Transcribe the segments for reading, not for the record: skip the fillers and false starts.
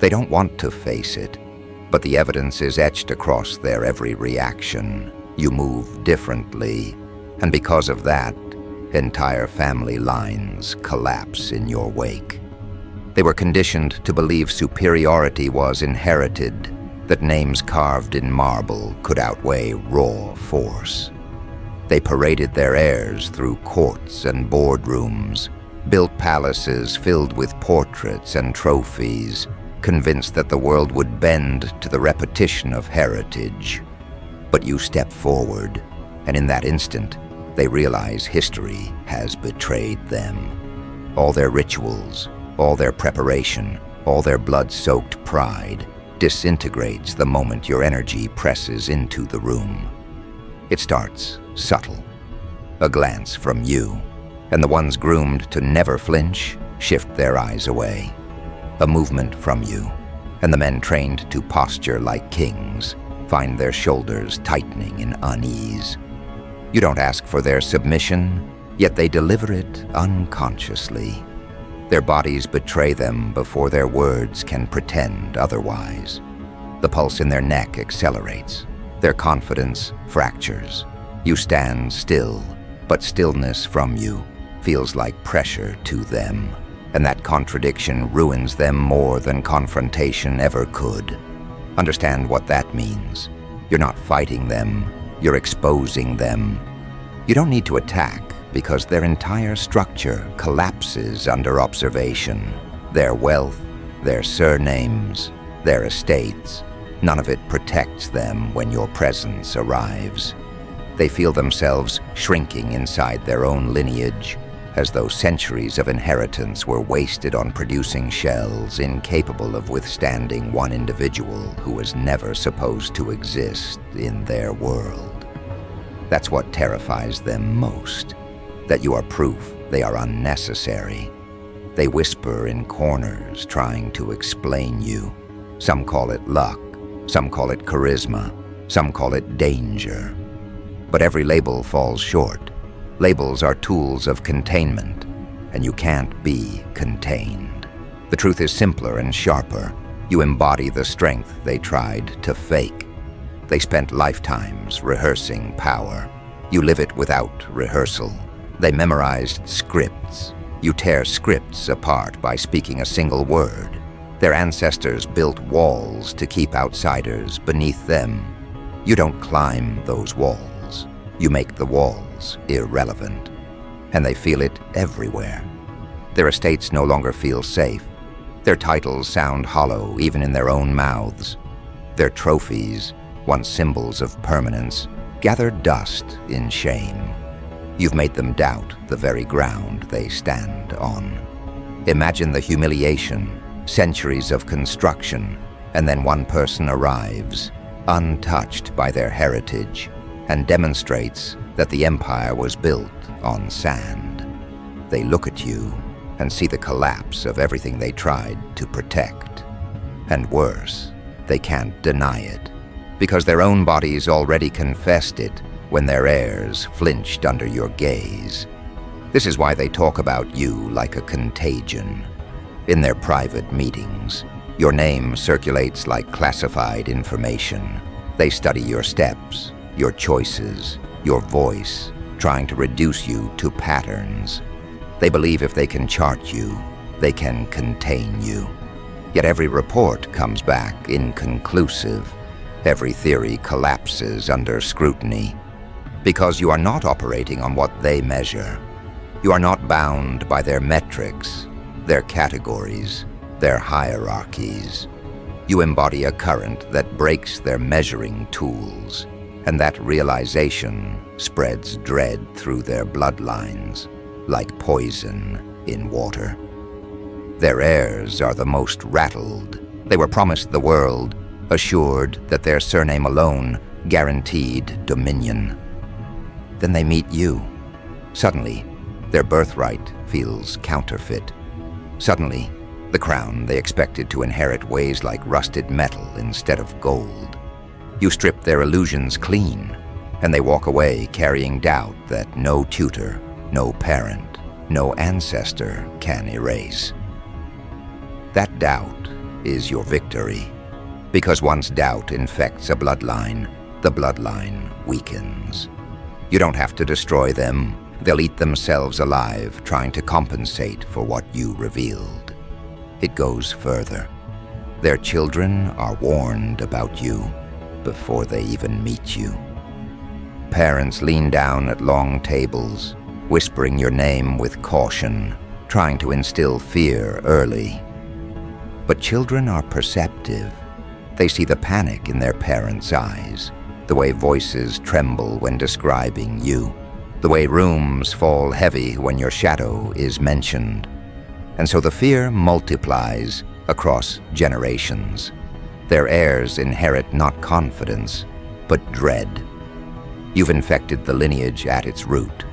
They don't want to face it, but the evidence is etched across their every reaction. You move differently, and because of that, entire family lines collapse in your wake. They were conditioned to believe superiority was inherited, that names carved in marble could outweigh raw force. They paraded their heirs through courts and boardrooms, built palaces filled with portraits and trophies, convinced that the world would bend to the repetition of heritage. But you step forward, and in that instant, they realize history has betrayed them. All their rituals, all their preparation, all their blood-soaked pride disintegrates the moment your energy presses into the room. It starts subtle. A glance from you, and the ones groomed to never flinch shift their eyes away. A movement from you, and the men trained to posture like kings find their shoulders tightening in unease. You don't ask for their submission, yet they deliver it unconsciously. Their bodies betray them before their words can pretend otherwise. The pulse in their neck accelerates. Their confidence fractures. You stand still, but stillness from you feels like pressure to them, and that contradiction ruins them more than confrontation ever could. Understand what that means. You're not fighting them, you're exposing them. You don't need to attack, because their entire structure collapses under observation. Their wealth, their surnames, their estates, none of it protects them when your presence arrives. They feel themselves shrinking inside their own lineage, as though centuries of inheritance were wasted on producing shells incapable of withstanding one individual who was never supposed to exist in their world. That's what terrifies them most, that you are proof they are unnecessary. They whisper in corners, trying to explain you. Some call it luck, some call it charisma, some call it danger. But every label falls short. Labels are tools of containment, and you can't be contained. The truth is simpler and sharper. You embody the strength they tried to fake. They spent lifetimes rehearsing power. You live it without rehearsal. They memorized scripts. You tear scripts apart by speaking a single word. Their ancestors built walls to keep outsiders beneath them. You don't climb those walls. You make the walls irrelevant. And they feel it everywhere. Their estates no longer feel safe. Their titles sound hollow even in their own mouths. Their trophies, once symbols of permanence, gather dust in shame. You've made them doubt the very ground they stand on. Imagine the humiliation, centuries of construction, and then one person arrives, untouched by their heritage, and demonstrates that the empire was built on sand. They look at you and see the collapse of everything they tried to protect. And worse, they can't deny it, because their own bodies already confessed it when their heirs flinched under your gaze. This is why they talk about you like a contagion. In their private meetings, your name circulates like classified information. They study your steps, your choices, your voice, trying to reduce you to patterns. They believe if they can chart you, they can contain you. Yet every report comes back inconclusive. Every theory collapses under scrutiny. Because you are not operating on what they measure. You are not bound by their metrics, their categories, their hierarchies. You embody a current that breaks their measuring tools, and that realization spreads dread through their bloodlines, like poison in water. Their heirs are the most rattled. They were promised the world, assured that their surname alone guaranteed dominion. Then they meet you. Suddenly, their birthright feels counterfeit. Suddenly, the crown they expected to inherit weighs like rusted metal instead of gold. You strip their illusions clean, and they walk away carrying doubt that no tutor, no parent, no ancestor can erase. That doubt is your victory. Because once doubt infects a bloodline, the bloodline weakens. You don't have to destroy them. They'll eat themselves alive, trying to compensate for what you revealed. It goes further. Their children are warned about you before they even meet you. Parents lean down at long tables, whispering your name with caution, trying to instill fear early. But children are perceptive. They see the panic in their parents' eyes, the way voices tremble when describing you, the way rooms fall heavy when your shadow is mentioned. And so the fear multiplies across generations. Their heirs inherit not confidence, but dread. You've infected the lineage at its root,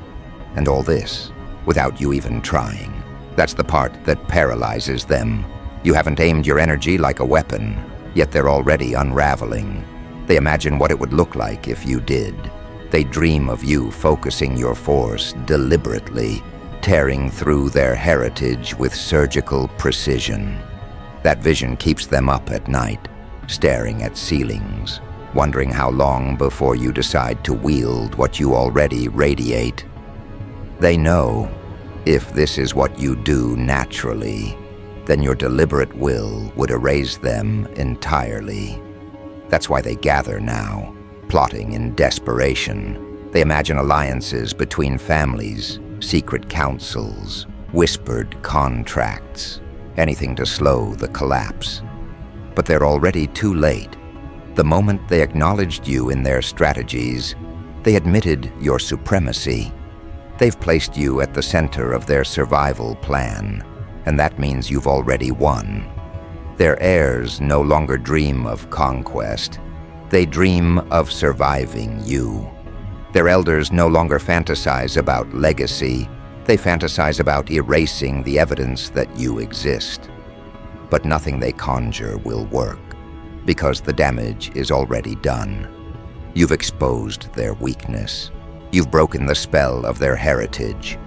and all this without you even trying. That's the part that paralyzes them. You haven't aimed your energy like a weapon, yet they're already unraveling. They imagine what it would look like if you did. They dream of you focusing your force deliberately, tearing through their heritage with surgical precision. That vision keeps them up at night, staring at ceilings, wondering how long before you decide to wield what you already radiate. They know, if this is what you do naturally, then your deliberate will would erase them entirely. That's why they gather now, plotting in desperation. They imagine alliances between families, secret councils, whispered contracts, anything to slow the collapse. But they're already too late. The moment they acknowledged you in their strategies, they admitted your supremacy. They've placed you at the center of their survival plan, and that means you've already won. Their heirs no longer dream of conquest. They dream of surviving you. Their elders no longer fantasize about legacy. They fantasize about erasing the evidence that you exist. But nothing they conjure will work, because the damage is already done. You've exposed their weakness. You've broken the spell of their heritage.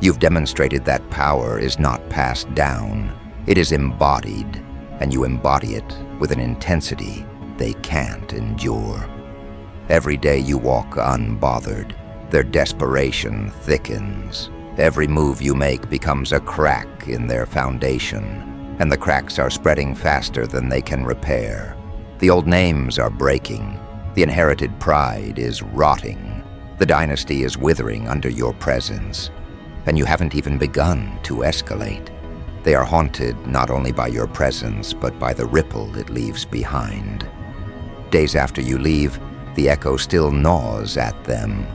You've demonstrated that power is not passed down. It is embodied, and you embody it with an intensity they can't endure. Every day you walk unbothered, their desperation thickens. Every move you make becomes a crack in their foundation, and the cracks are spreading faster than they can repair. The old names are breaking. The inherited pride is rotting. The dynasty is withering under your presence, and you haven't even begun to escalate. They are haunted not only by your presence, but by the ripple it leaves behind. Days after you leave, the echo still gnaws at them.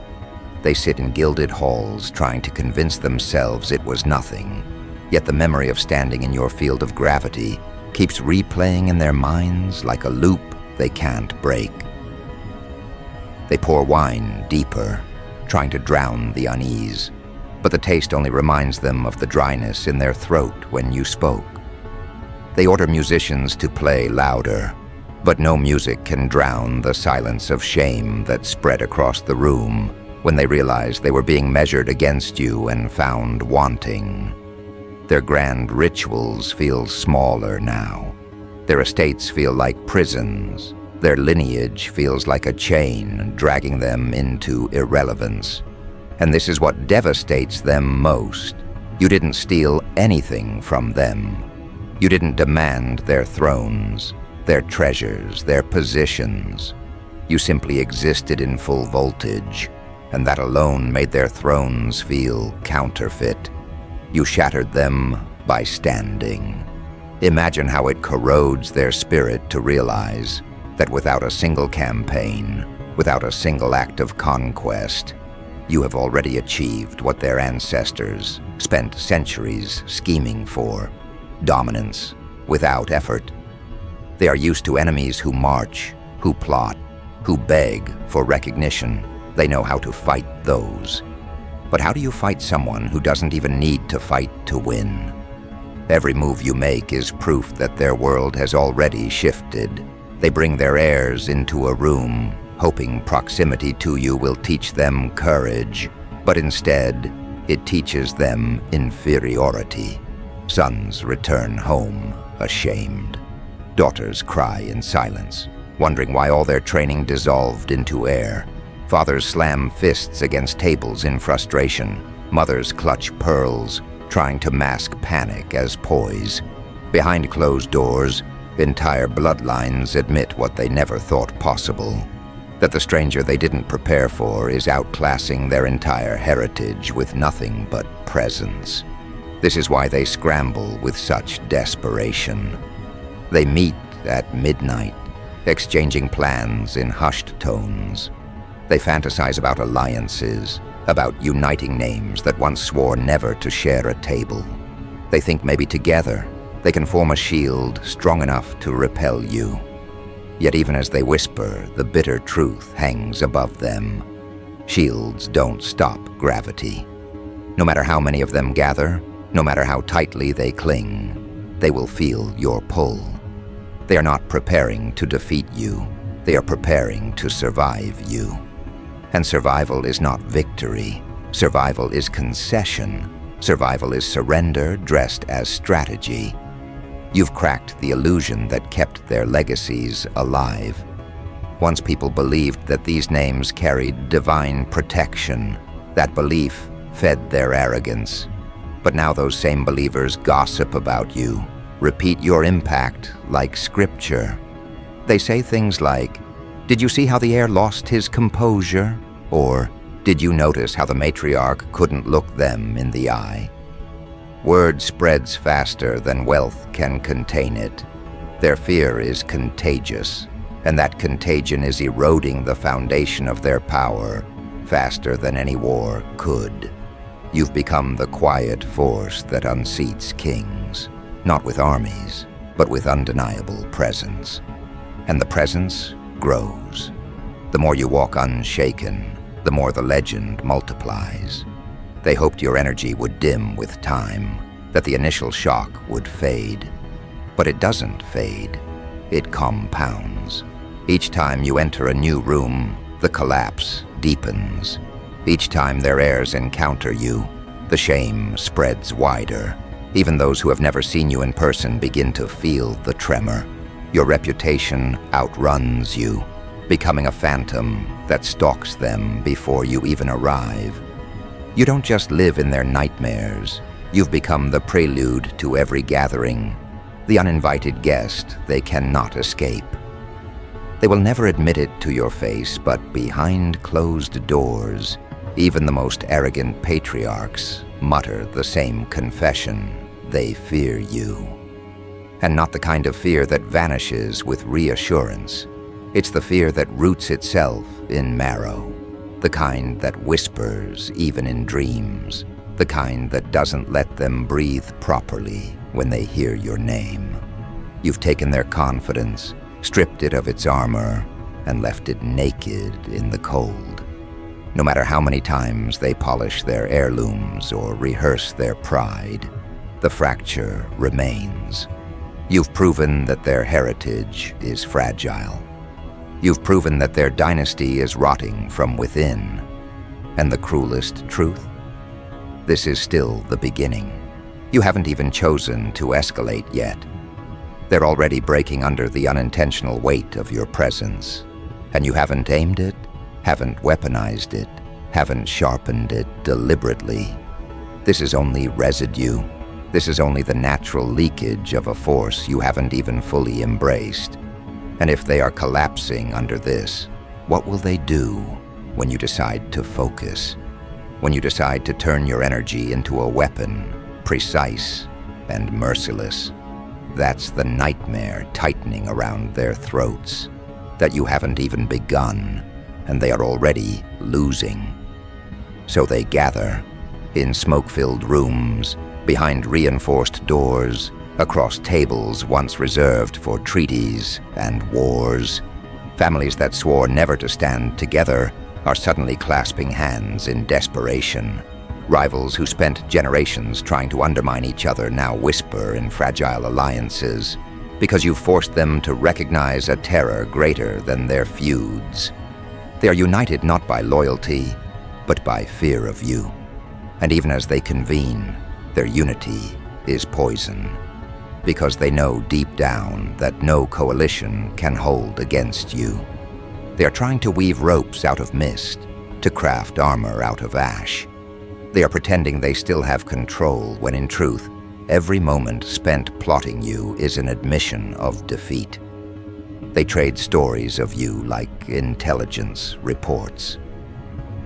They sit in gilded halls trying to convince themselves it was nothing, yet the memory of standing in your field of gravity keeps replaying in their minds like a loop they can't break. They pour wine deeper, trying to drown the unease, but the taste only reminds them of the dryness in their throat when you spoke. They order musicians to play louder, but no music can drown the silence of shame that spread across the room when they realized they were being measured against you and found wanting. Their grand rituals feel smaller now. Their estates feel like prisons. Their lineage feels like a chain dragging them into irrelevance. And this is what devastates them most. You didn't steal anything from them. You didn't demand their thrones, their treasures, their positions. You simply existed in full voltage, and that alone made their thrones feel counterfeit. You shattered them by standing. Imagine how it corrodes their spirit to realize that without a single campaign, without a single act of conquest, you have already achieved what their ancestors spent centuries scheming for: dominance without effort. They are used to enemies who march, who plot, who beg for recognition. They know how to fight those. But how do you fight someone who doesn't even need to fight to win? Every move you make is proof that their world has already shifted. They bring their heirs into a room, hoping proximity to you will teach them courage, but instead, it teaches them inferiority. Sons return home ashamed. Daughters cry in silence, wondering why all their training dissolved into air. Fathers slam fists against tables in frustration. Mothers clutch pearls, trying to mask panic as poise. Behind closed doors, entire bloodlines admit what they never thought possible: that the stranger they didn't prepare for is outclassing their entire heritage with nothing but presence. This is why they scramble with such desperation. They meet at midnight, exchanging plans in hushed tones. They fantasize about alliances, about uniting names that once swore never to share a table. They think maybe together they can form a shield strong enough to repel you. Yet even as they whisper, the bitter truth hangs above them. Shields don't stop gravity. No matter how many of them gather, no matter how tightly they cling, they will feel your pull. They are not preparing to defeat you. They are preparing to survive you. And survival is not victory. Survival is concession. Survival is surrender dressed as strategy. You've cracked the illusion that kept their legacies alive. Once people believed that these names carried divine protection. That belief fed their arrogance. But now those same believers gossip about you, repeat your impact like scripture. They say things like, "Did you see how the heir lost his composure?" Or, "Did you notice how the matriarch couldn't look them in the eye?" Word spreads faster than wealth can contain it. Their fear is contagious, and that contagion is eroding the foundation of their power faster than any war could. You've become the quiet force that unseats kings, not with armies, but with undeniable presence. And the presence grows. The more you walk unshaken, the more the legend multiplies. They hoped your energy would dim with time, that the initial shock would fade. But it doesn't fade. It compounds. Each time you enter a new room, the collapse deepens. Each time their heirs encounter you, the shame spreads wider. Even those who have never seen you in person begin to feel the tremor. Your reputation outruns you, becoming a phantom that stalks them before you even arrive. You don't just live in their nightmares. You've become the prelude to every gathering, the uninvited guest they cannot escape. They will never admit it to your face, but behind closed doors, even the most arrogant patriarchs mutter the same confession: they fear you. And not the kind of fear that vanishes with reassurance. It's the fear that roots itself in marrow. The kind that whispers even in dreams. The kind that doesn't let them breathe properly when they hear your name. You've taken their confidence, stripped it of its armor, and left it naked in the cold. No matter how many times they polish their heirlooms or rehearse their pride, the fracture remains. You've proven that their heritage is fragile. You've proven that their dynasty is rotting from within. And the cruelest truth? This is still the beginning. You haven't even chosen to escalate yet. They're already breaking under the unintentional weight of your presence. And you haven't aimed it, haven't weaponized it, haven't sharpened it deliberately. This is only residue. This is only the natural leakage of a force you haven't even fully embraced. And if they are collapsing under this, what will they do when you decide to focus? When you decide to turn your energy into a weapon, precise and merciless? That's the nightmare tightening around their throats, that you haven't even begun, and they are already losing. So they gather, in smoke-filled rooms, behind reinforced doors, across tables once reserved for treaties and wars. Families that swore never to stand together are suddenly clasping hands in desperation. Rivals who spent generations trying to undermine each other now whisper in fragile alliances, because you've forced them to recognize a terror greater than their feuds. They are united not by loyalty, but by fear of you. And even as they convene, their unity is poison. because they know deep down that no coalition can hold against you. They are trying to weave ropes out of mist, to craft armor out of ash. They are pretending they still have control when in truth, every moment spent plotting you is an admission of defeat. They trade stories of you like intelligence reports.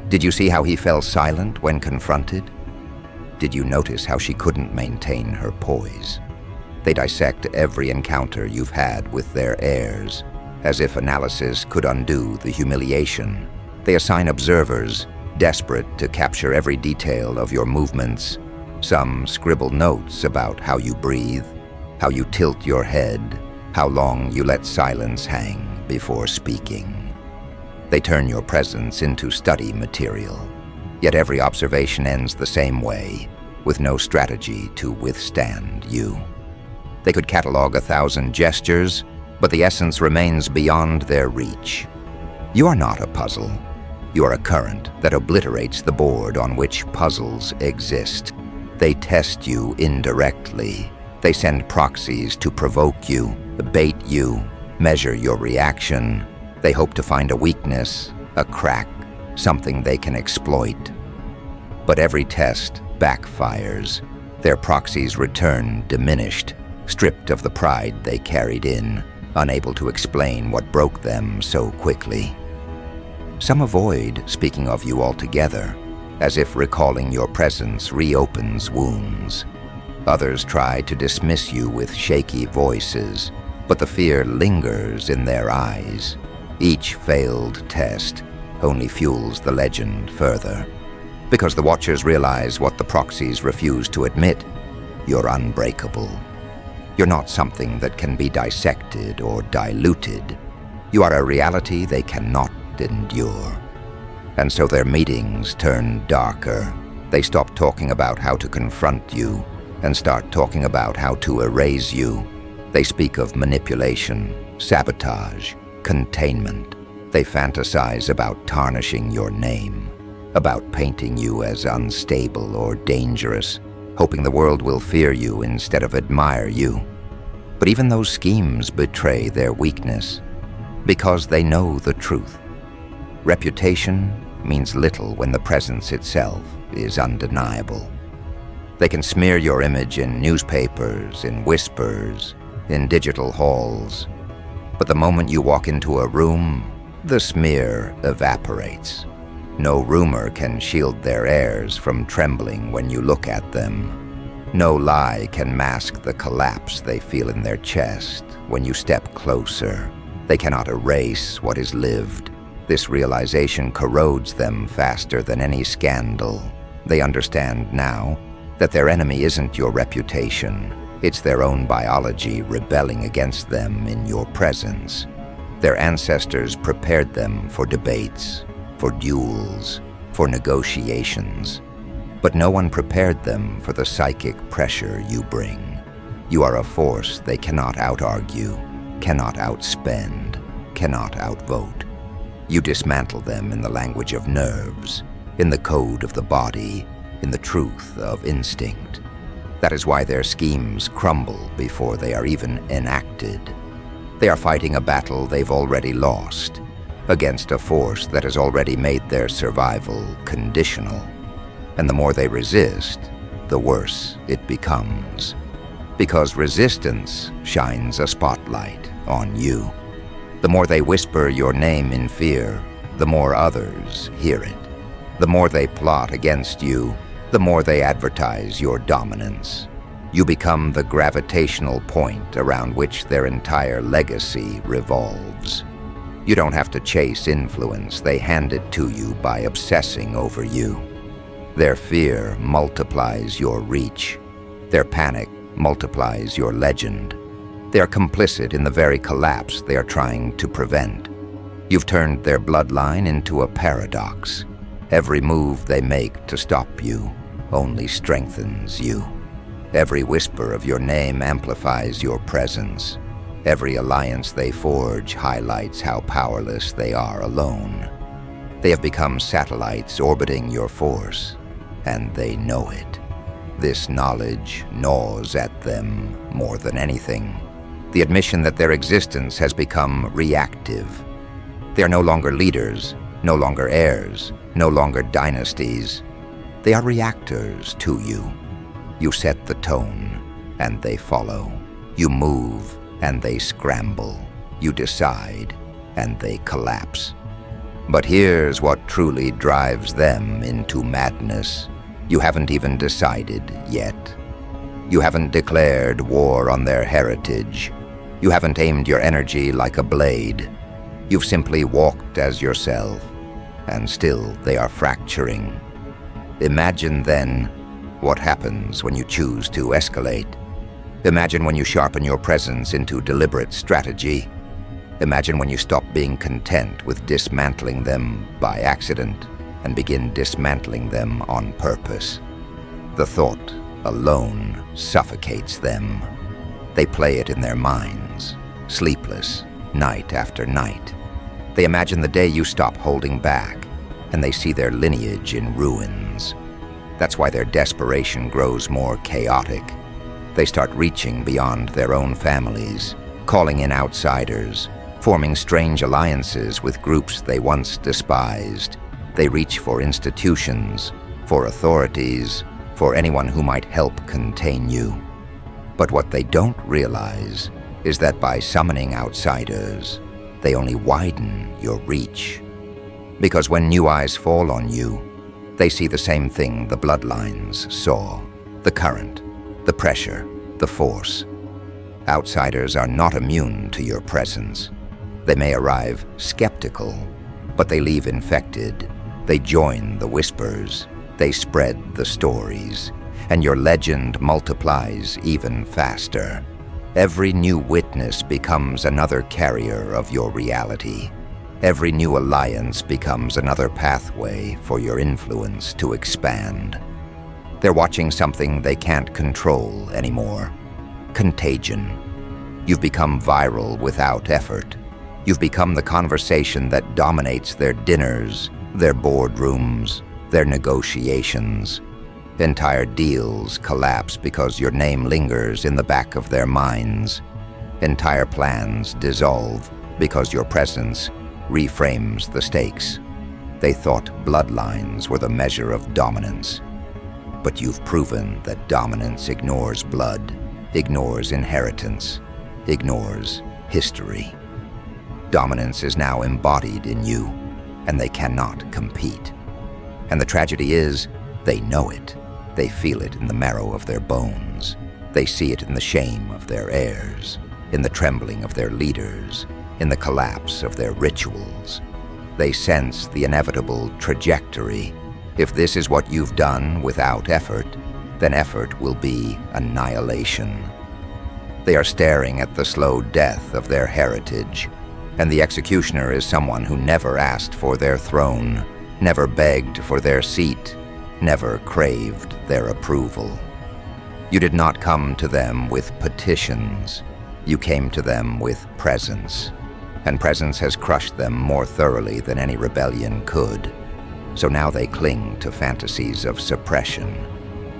Did you see how he fell silent when confronted? Did you notice how she couldn't maintain her poise? They dissect every encounter you've had with their heirs, as if analysis could undo the humiliation. They assign observers, desperate to capture every detail of your movements. Some scribble notes about how you breathe, how you tilt your head, how long you let silence hang before speaking. They turn your presence into study material, yet every observation ends the same way, with no strategy to withstand you. They could catalog 1,000 gestures, but the essence remains beyond their reach. You are not a puzzle. You are a current that obliterates the board on which puzzles exist. They test you indirectly. They send proxies to provoke you, bait you, measure your reaction. They hope to find a weakness, a crack, something they can exploit. But every test backfires. Their proxies return diminished, stripped of the pride they carried in, unable to explain what broke them so quickly. Some avoid speaking of you altogether, as if recalling your presence reopens wounds. Others try to dismiss you with shaky voices, but the fear lingers in their eyes. Each failed test only fuels the legend further, because the Watchers realize what the proxies refuse to admit: you're unbreakable. You're not something that can be dissected or diluted. You are a reality they cannot endure. And so their meetings turn darker. They stop talking about how to confront you and start talking about how to erase you. They speak of manipulation, sabotage, containment. They fantasize about tarnishing your name, about painting you as unstable or dangerous, hoping the world will fear you instead of admire you. But even those schemes betray their weakness, because they know the truth. Reputation means little when the presence itself is undeniable. They can smear your image in newspapers, in whispers, in digital halls. But the moment you walk into a room, the smear evaporates. No rumor can shield their heirs from trembling when you look at them. No lie can mask the collapse they feel in their chest when you step closer. They cannot erase what is lived. This realization corrodes them faster than any scandal. They understand now that their enemy isn't your reputation. It's their own biology rebelling against them in your presence. Their ancestors prepared them for debates, for duels, for negotiations. But no one prepared them for the psychic pressure you bring. You are a force they cannot out-argue, cannot outspend, cannot outvote. You dismantle them in the language of nerves, in the code of the body, in the truth of instinct. That is why their schemes crumble before they are even enacted. They are fighting a battle they've already lost, against a force that has already made their survival conditional. And the more they resist, the worse it becomes. Because resistance shines a spotlight on you. The more they whisper your name in fear, the more others hear it. The more they plot against you, the more they advertise your dominance. You become the gravitational point around which their entire legacy revolves. You don't have to chase influence, they hand it to you by obsessing over you. Their fear multiplies your reach. Their panic multiplies your legend. They are complicit in the very collapse they are trying to prevent. You've turned their bloodline into a paradox. Every move they make to stop you only strengthens you. Every whisper of your name amplifies your presence. Every alliance they forge highlights how powerless they are alone. They have become satellites orbiting your force, and they know it. This knowledge gnaws at them more than anything. The admission that their existence has become reactive. They are no longer leaders, no longer heirs, no longer dynasties. They are reactors to you. You set the tone, and they follow. You move, and they scramble. You decide, and they collapse. But here's what truly drives them into madness. You haven't even decided yet. You haven't declared war on their heritage. You haven't aimed your energy like a blade. You've simply walked as yourself, and still they are fracturing. Imagine then what happens when you choose to escalate. Imagine when you sharpen your presence into deliberate strategy. Imagine when you stop being content with dismantling them by accident and begin dismantling them on purpose. The thought alone suffocates them. They play it in their minds, sleepless, night after night. They imagine the day you stop holding back, and they see their lineage in ruins. That's why their desperation grows more chaotic. They start reaching beyond their own families, calling in outsiders, forming strange alliances with groups they once despised. They reach for institutions, for authorities, for anyone who might help contain you. But what they don't realize is that by summoning outsiders, they only widen your reach. Because when new eyes fall on you, they see the same thing the Bloodlines saw: the current, the pressure, the force. Outsiders are not immune to your presence. They may arrive skeptical, but they leave infected. They join the whispers. They spread the stories. And your legend multiplies even faster. Every new witness becomes another carrier of your reality. Every new alliance becomes another pathway for your influence to expand. They're watching something they can't control anymore. Contagion. You've become viral without effort. You've become the conversation that dominates their dinners, their boardrooms, their negotiations. Entire deals collapse because your name lingers in the back of their minds. Entire plans dissolve because your presence reframes the stakes. They thought bloodlines were the measure of dominance. But you've proven that dominance ignores blood, ignores inheritance, ignores history. Dominance is now embodied in you, and they cannot compete. And the tragedy is, they know it. They feel it in the marrow of their bones. They see it in the shame of their heirs, in the trembling of their leaders, in the collapse of their rituals. They sense the inevitable trajectory. If this is what you've done without effort, then effort will be annihilation. They are staring at the slow death of their heritage, and the executioner is someone who never asked for their throne, never begged for their seat, never craved their approval. You did not come to them with petitions. You came to them with presence, and presence has crushed them more thoroughly than any rebellion could. So now they cling to fantasies of suppression.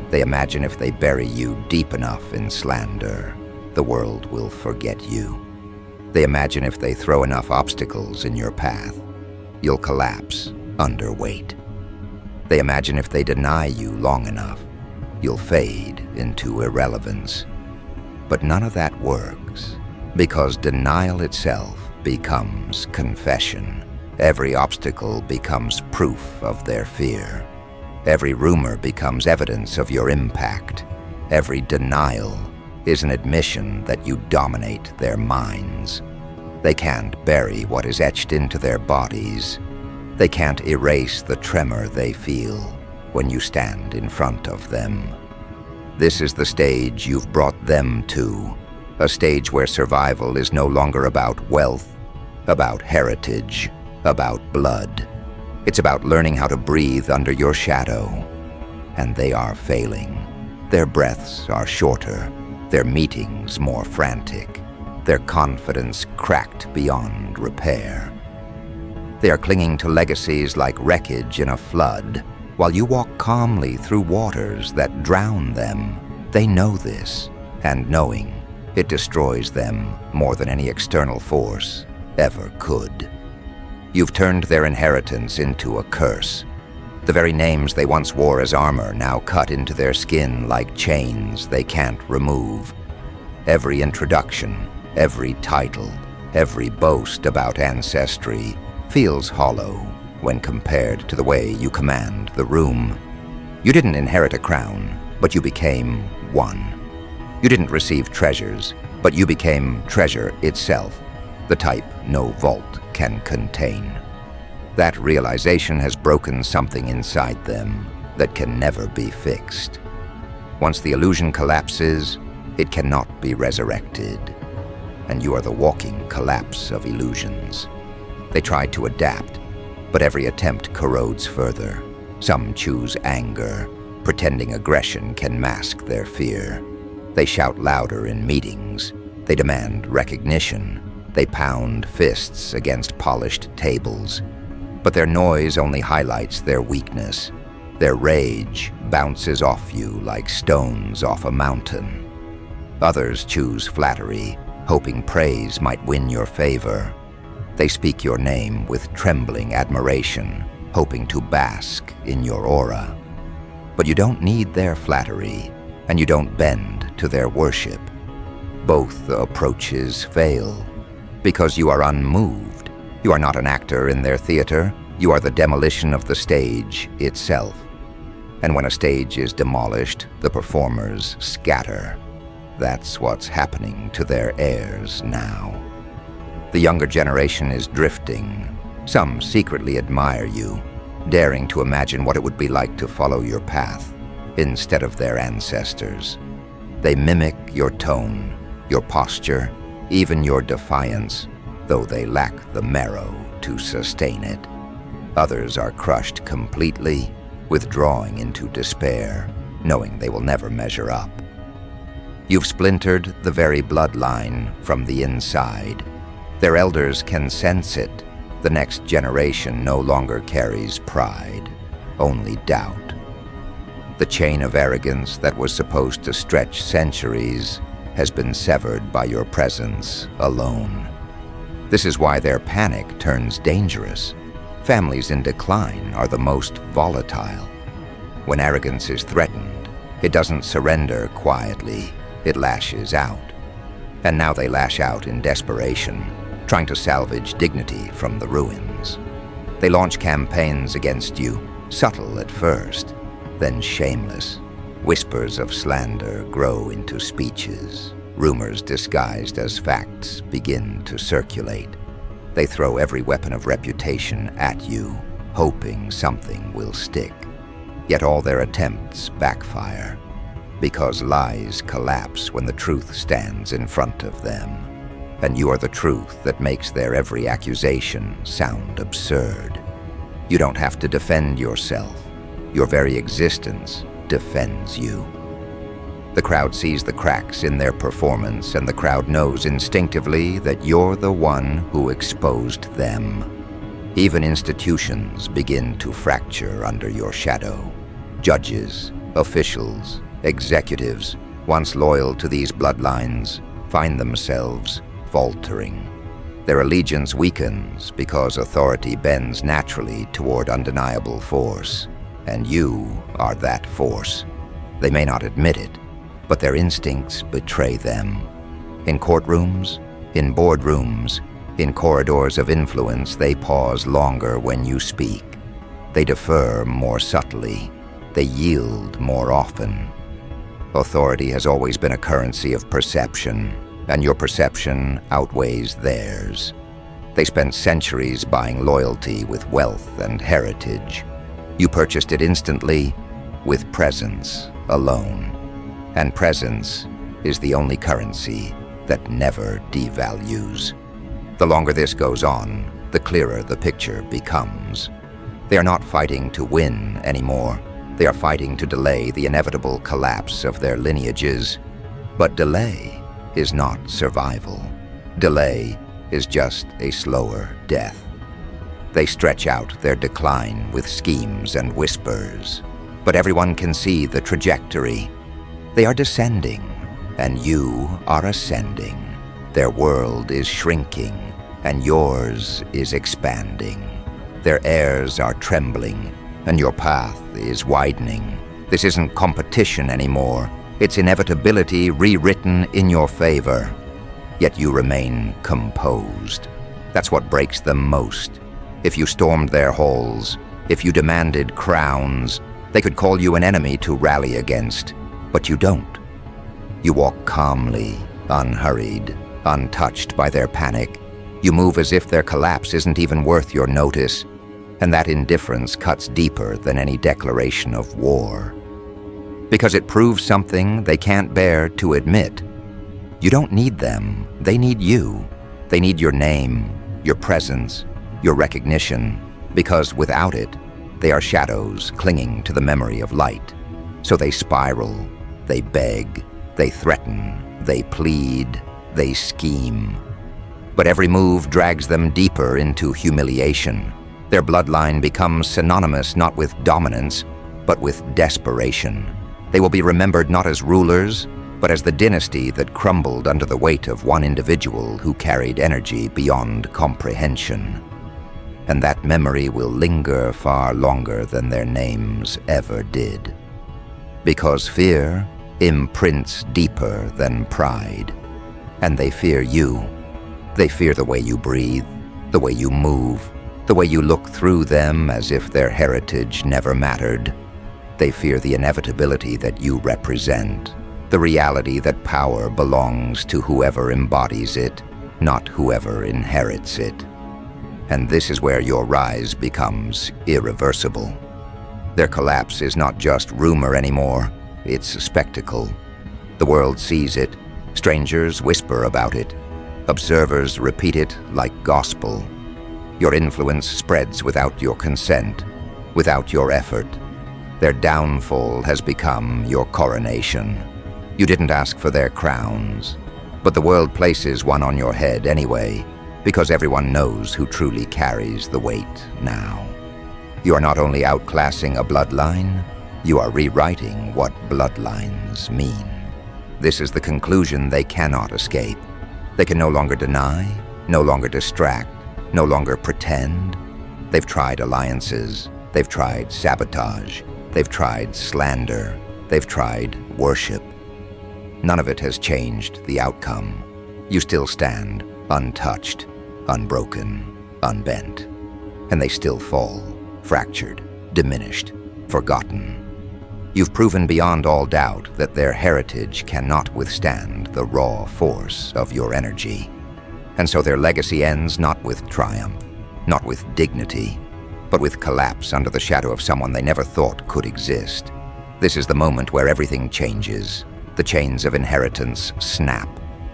They imagine if they bury you deep enough in slander, the world will forget you. They imagine if they throw enough obstacles in your path, you'll collapse under weight. They imagine if they deny you long enough, you'll fade into irrelevance. But none of that works, because denial itself becomes confession. Every obstacle becomes proof of their fear. Every rumor becomes evidence of your impact. Every denial is an admission that you dominate their minds. They can't bury what is etched into their bodies. They can't erase the tremor they feel when you stand in front of them. This is the stage you've brought them to, a stage where survival is no longer about wealth, about heritage, about blood. It's about learning how to breathe under your shadow. And they are failing. Their breaths are shorter, their meetings more frantic, their confidence cracked beyond repair. They are clinging to legacies like wreckage in a flood, While you walk calmly through waters that drown them, they know this, and knowing, it destroys them more than any external force ever could. You've turned their inheritance into a curse. The very names they once wore as armor now cut into their skin like chains they can't remove. Every introduction, every title, every boast about ancestry feels hollow when compared to the way you command the room. You didn't inherit a crown, but you became one. You didn't receive treasures, but you became treasure itself, the type no vault can contain. That realization has broken something inside them that can never be fixed. Once the illusion collapses, it cannot be resurrected. And you are the walking collapse of illusions. They try to adapt, but every attempt corrodes further. Some choose anger, pretending aggression can mask their fear. They shout louder in meetings. They demand recognition. They pound fists against polished tables. But their noise only highlights their weakness. Their rage bounces off you like stones off a mountain. Others choose flattery, hoping praise might win your favor. They speak your name with trembling admiration, hoping to bask in your aura. But you don't need their flattery, and you don't bend to their worship. Both approaches fail, because you are unmoved. You are not an actor in their theater, you are the demolition of the stage itself. And when a stage is demolished, the performers scatter. That's what's happening to their heirs now. The younger generation is drifting. Some secretly admire you, daring to imagine what it would be like to follow your path instead of their ancestors. They mimic your tone, your posture, even your defiance, though they lack the marrow to sustain it. Others are crushed completely, withdrawing into despair, knowing they will never measure up. You've splintered the very bloodline from the inside. Their elders can sense it. The next generation no longer carries pride, only doubt. The chain of arrogance that was supposed to stretch centuries has been severed by your presence alone. This is why their panic turns dangerous. Families in decline are the most volatile. When arrogance is threatened, it doesn't surrender quietly, it lashes out. And now they lash out in desperation, trying to salvage dignity from the ruins. They launch campaigns against you, subtle at first, then shameless. Whispers of slander grow into speeches. Rumors disguised as facts begin to circulate. They throw every weapon of reputation at you, hoping something will stick. Yet all their attempts backfire, because lies collapse when the truth stands in front of them. And you are the truth that makes their every accusation sound absurd. You don't have to defend yourself. Your very existence defends you. The crowd sees the cracks in their performance, and the crowd knows instinctively that you're the one who exposed them. Even institutions begin to fracture under your shadow. Judges, officials, executives, once loyal to these bloodlines, find themselves faltering. Their allegiance weakens because authority bends naturally toward undeniable force, and you are that force. They may not admit it, but their instincts betray them. In courtrooms, in boardrooms, in corridors of influence, they pause longer when you speak. They defer more subtly. They yield more often. Authority has always been a currency of perception, and your perception outweighs theirs. They spent centuries buying loyalty with wealth and heritage. You purchased it instantly with presence alone. And presence is the only currency that never devalues. The longer this goes on, the clearer the picture becomes. They are not fighting to win anymore. They are fighting to delay the inevitable collapse of their lineages. But delay is not survival. Delay is just a slower death. They stretch out their decline with schemes and whispers. But everyone can see the trajectory. They are descending, and you are ascending. Their world is shrinking, and yours is expanding. Their heirs are trembling, and your path is widening. This isn't competition anymore. It's inevitability rewritten in your favor. Yet you remain composed. That's what breaks them most. If you stormed their halls, if you demanded crowns, they could call you an enemy to rally against. But you don't. You walk calmly, unhurried, untouched by their panic. You move as if their collapse isn't even worth your notice, and that indifference cuts deeper than any declaration of war. Because it proves something they can't bear to admit. You don't need them, they need you. They need your name, your presence, your recognition, because without it, they are shadows clinging to the memory of light. So they spiral, they beg, they threaten, they plead, they scheme. But every move drags them deeper into humiliation. Their bloodline becomes synonymous not with dominance, but with desperation. They will be remembered not as rulers, but as the dynasty that crumbled under the weight of one individual who carried energy beyond comprehension. And that memory will linger far longer than their names ever did. Because fear imprints deeper than pride. And they fear you. They fear the way you breathe, the way you move, the way you look through them as if their heritage never mattered. They fear the inevitability that you represent, the reality that power belongs to whoever embodies it, not whoever inherits it. And this is where your rise becomes irreversible. Their collapse is not just rumor anymore, it's a spectacle. The world sees it, strangers whisper about it, observers repeat it like gospel. Your influence spreads without your consent, without your effort. Their downfall has become your coronation. You didn't ask for their crowns, but the world places one on your head anyway, because everyone knows who truly carries the weight now. You are not only outclassing a bloodline, you are rewriting what bloodlines mean. This is the conclusion they cannot escape. They can no longer deny, no longer distract, no longer pretend. They've tried alliances, they've tried sabotage, they've tried slander, they've tried worship. None of it has changed the outcome. You still stand, untouched, unbroken, unbent. And they still fall, fractured, diminished, forgotten. You've proven beyond all doubt that their heritage cannot withstand the raw force of your energy. And so their legacy ends not with triumph, not with dignity, but with collapse under the shadow of someone they never thought could exist. This is the moment where everything changes. The chains of inheritance snap.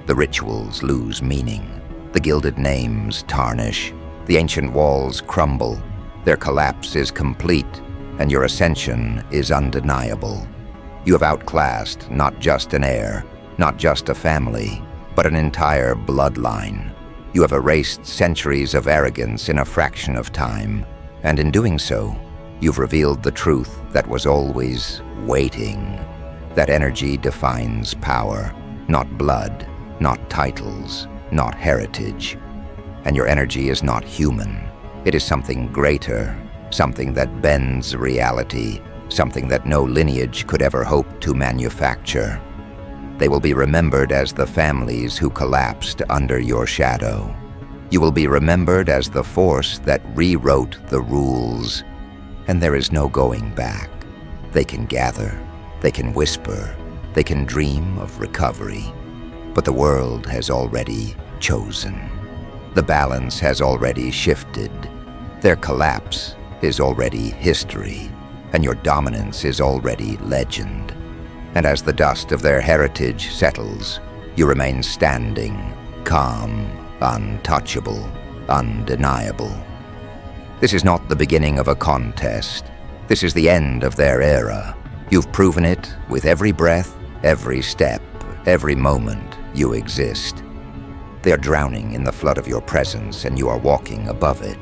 The rituals lose meaning. The gilded names tarnish. The ancient walls crumble. Their collapse is complete, and your ascension is undeniable. You have outclassed not just an heir, not just a family, but an entire bloodline. You have erased centuries of arrogance in a fraction of time, and in doing so, you've revealed the truth that was always waiting. That energy defines power, not blood, not titles, not heritage. And your energy is not human. It is something greater, something that bends reality, something that no lineage could ever hope to manufacture. They will be remembered as the families who collapsed under your shadow. You will be remembered as the force that rewrote the rules. And there is no going back. They can gather, they can whisper, they can dream of recovery. But the world has already chosen. The balance has already shifted. Their collapse is already history, and your dominance is already legend. And as the dust of their heritage settles, you remain standing, calm, untouchable, undeniable. This is not the beginning of a contest. This is the end of their era. You've proven it with every breath, every step, every moment you exist. They are drowning in the flood of your presence, and you are walking above it.